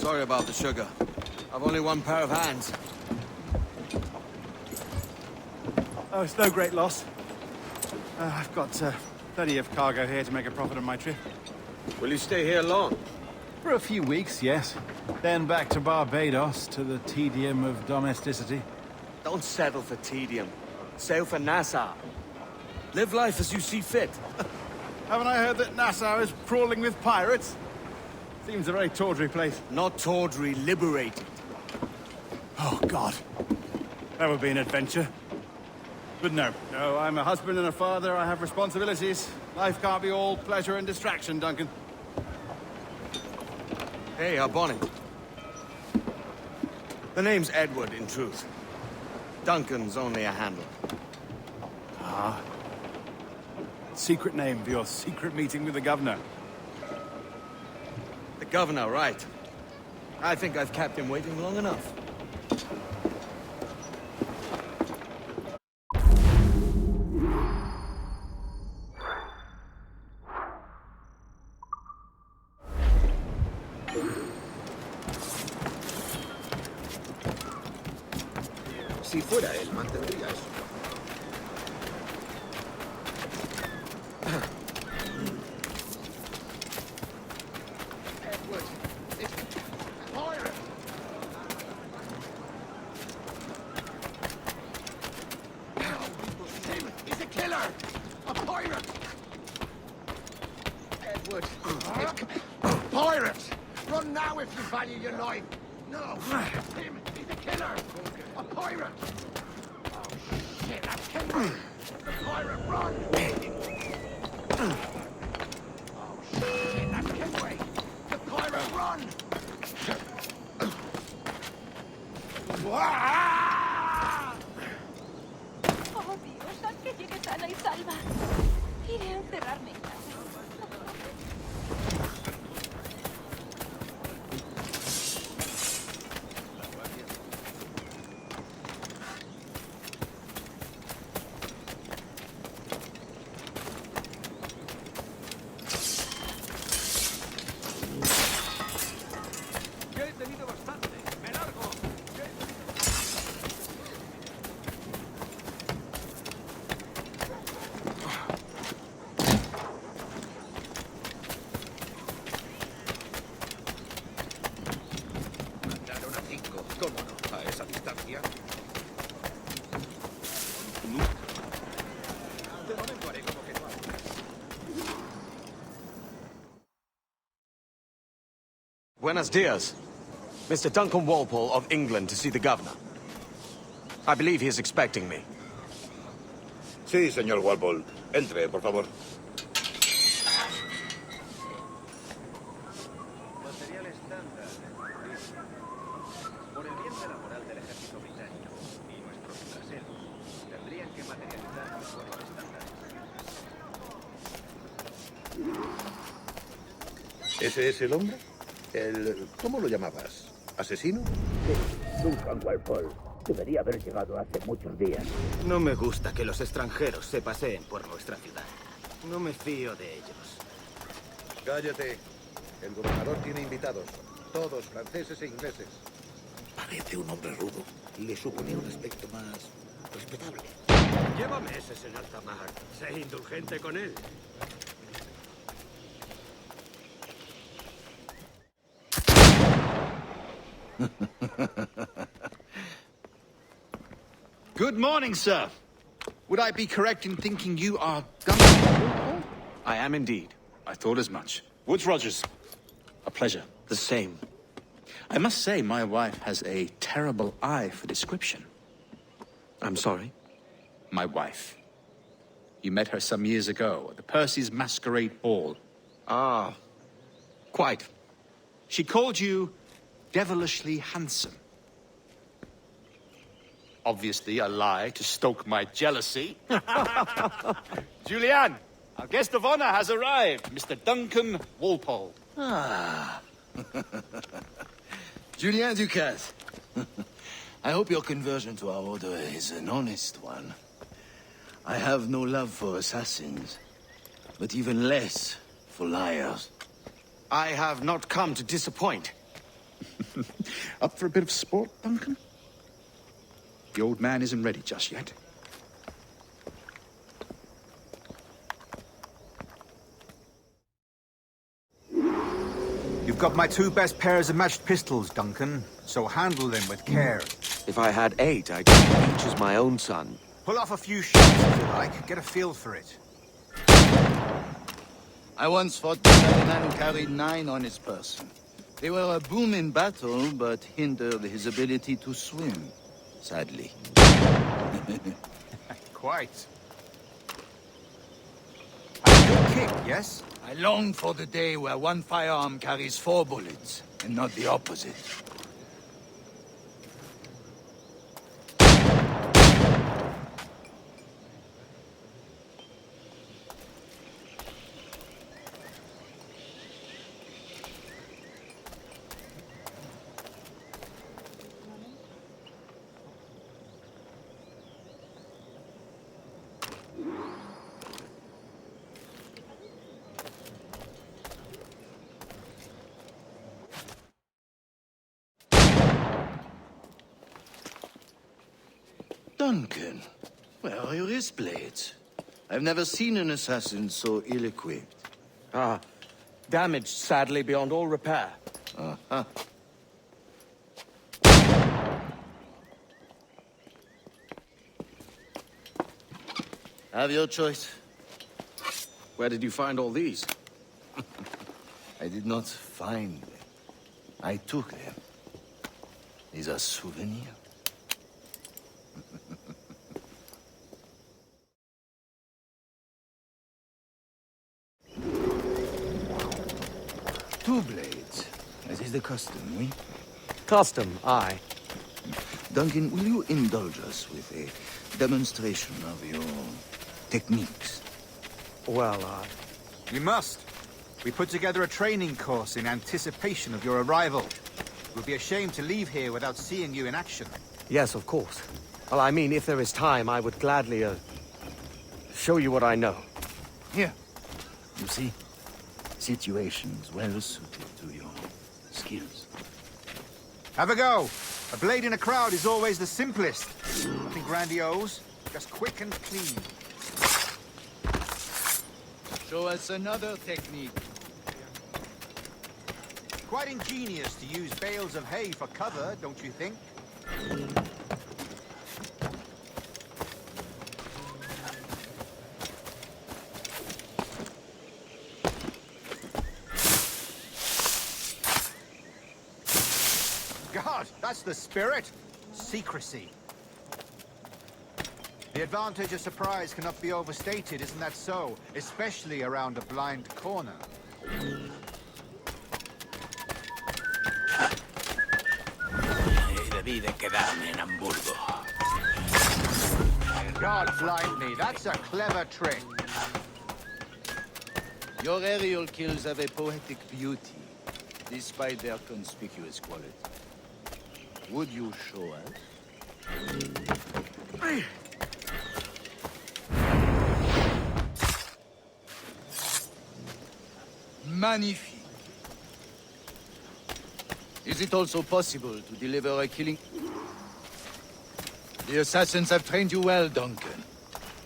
Sorry about the sugar. I've only one pair of hands. Oh, it's no great loss. I've got plenty of cargo here to make a profit on my trip. Will you stay here long? For a few weeks, yes. Then back to Barbados, to the tedium of domesticity. Don't settle for tedium. Sail for Nassau. Live life as you see fit. Haven't I heard that Nassau is crawling with pirates? Seems a very tawdry place. Not tawdry, liberated. Oh, God. That would be an adventure. But no, I'm a husband and a father. I have responsibilities. Life can't be all pleasure and distraction, Duncan. Hey, our bonnet. The name's Edward, in truth. Duncan's only a handle. Ah. Secret name for your secret meeting with the governor. The governor, right. I think I've kept him waiting long enough. Si fuera él, mantendría eso. He's a killer! A pirate! Edward, pirate! Run now if you value your life! No! It's him! He's a killer! A pirate! Oh, shit, that's Kenway! The pirate, run! Oh, shit, that's Kenway! The pirate, run! Oh, Dios, haz que llegue sana y salva. Iré a encerrarme en casa. ¿Cómo no? A esa distancia. De momento haré como que no hago. Buenos dias. Mr. Duncan Walpole of England to see the governor. I believe he is expecting me. Sí, señor Walpole. Entre, por favor. Material estándar. Por el bien de la moral del ejército británico y nuestros traseros, tendrían que materializar mejores estándares. ¿Ese es el hombre? ¿Cómo lo llamabas? ¿Asesino? Sí, Duncan Walpole. Debería haber llegado hace muchos días. No me gusta que los extranjeros se paseen por nuestra ciudad. No me fío de ellos. Cállate. El gobernador tiene invitados. Todos franceses e ingleses. Parece un hombre rudo. Le suponía un aspecto más respetable. Llévame ese, señor Tamar. Sé indulgente con él. Good morning, sir. Would I be correct in thinking you are Duncan? I am indeed. I thought as much. Woods Rogers. A pleasure. The same. I must say, my wife has a terrible eye for description. I'm sorry? My wife. You met her some years ago at the Percy's Masquerade Ball. Ah, quite. She called you devilishly handsome. Obviously a lie to stoke my jealousy. Julianne, our guest of honor has arrived, Mr. Duncan Walpole. Ah. Julien Ducasse. I hope your conversion to our order is an honest one. I have no love for assassins, but even less for liars. I have not come to disappoint. Up for a bit of sport, Duncan? The old man isn't ready just yet. You've got my 2 best pairs of matched pistols, Duncan, so handle them with care. If I had 8, I'd treat each as my own son. Pull off a few shots if you like, get a feel for it. I once fought beside a man who carried 9 on his person. They were a boom in battle, but hindered his ability to swim, sadly. Quite. A good kick, yes? I long for the day where one firearm carries 4 bullets, and not the opposite. Duncan, where are your wrist blades? I've never seen an assassin so ill-equipped. Ah, damaged sadly beyond all repair. Uh-huh. Have your choice. Where did you find all these? I did not find them. I took them. These are souvenirs. Two blades. As is the custom, oui? Custom, aye. Duncan, will you indulge us with a demonstration of your techniques? Well, You must. We put together a training course in anticipation of your arrival. We'll be ashamed to leave here without seeing you in action. yes, of course. Well, I mean, if there is time, I would gladly, show you what I know. Here. You see? Situations well suited to your skills. Have a go. A blade in a crowd is always the simplest. Nothing grandiose, just quick and clean. Show us another technique. Quite ingenious to use bales of hay for cover, don't you think? God, that's the spirit. Secrecy. The advantage of surprise cannot be overstated, isn't that so? Especially around a blind corner. Debí de quedarme en Hamburgo. God blind me, that's a clever trick. Your aerial kills have a poetic beauty, despite their conspicuous quality. Would you show us? Magnifique. Is it also possible to deliver a killing? The assassins have trained you well, Duncan.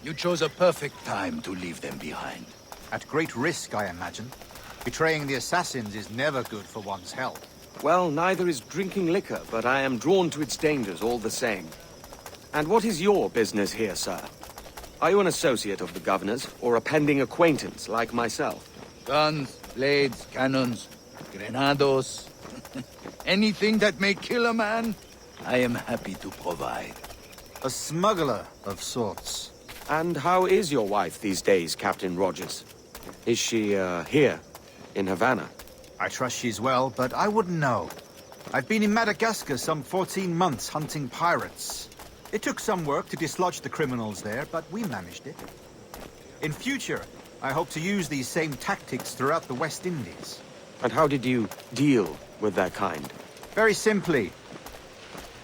You chose a perfect time to leave them behind. At great risk, I imagine. Betraying the assassins is never good for one's health. Well, neither is drinking liquor, but I am drawn to its dangers all the same. And what is your business here, sir? Are you an associate of the governor's, or a pending acquaintance like myself? Guns, blades, cannons, grenados. Anything that may kill a man, I am happy to provide. A smuggler of sorts. And how is your wife these days, Captain Rogers? Is she, here, in Havana? I trust she's well, but I wouldn't know. I've been in Madagascar some 14 months hunting pirates. It took some work to dislodge the criminals there, but we managed it. In future, I hope to use these same tactics throughout the West Indies. And how did you deal with their kind? Very simply.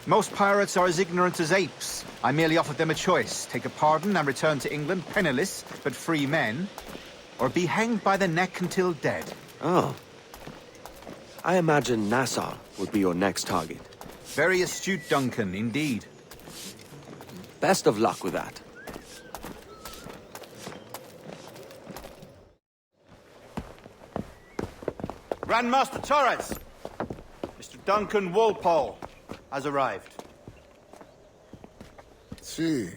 Most pirates are as ignorant as apes. I merely offered them a choice. Take a pardon and return to England penniless, but free men. Or be hanged by the neck until dead. Oh. I imagine Nassau would be your next target. Very astute, Duncan, indeed. Best of luck with that. Grandmaster Torres! Mr. Duncan Walpole has arrived. See.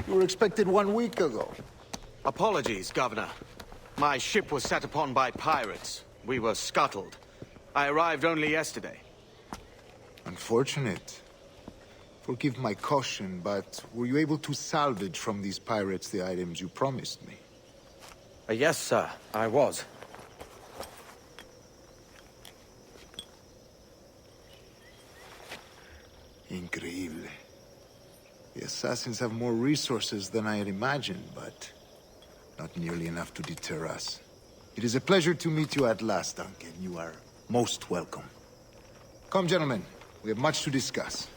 You were expected 1 week ago. Apologies, Governor. My ship was set upon by pirates. We were scuttled. I arrived only yesterday. Unfortunate. Forgive my caution, but were you able to salvage from these pirates the items you promised me? Yes, sir. I was. Increíble. The assassins have more resources than I had imagined, but not nearly enough to deter us. It is a pleasure to meet you at last, Duncan. You are most welcome. Come, gentlemen. We have much to discuss.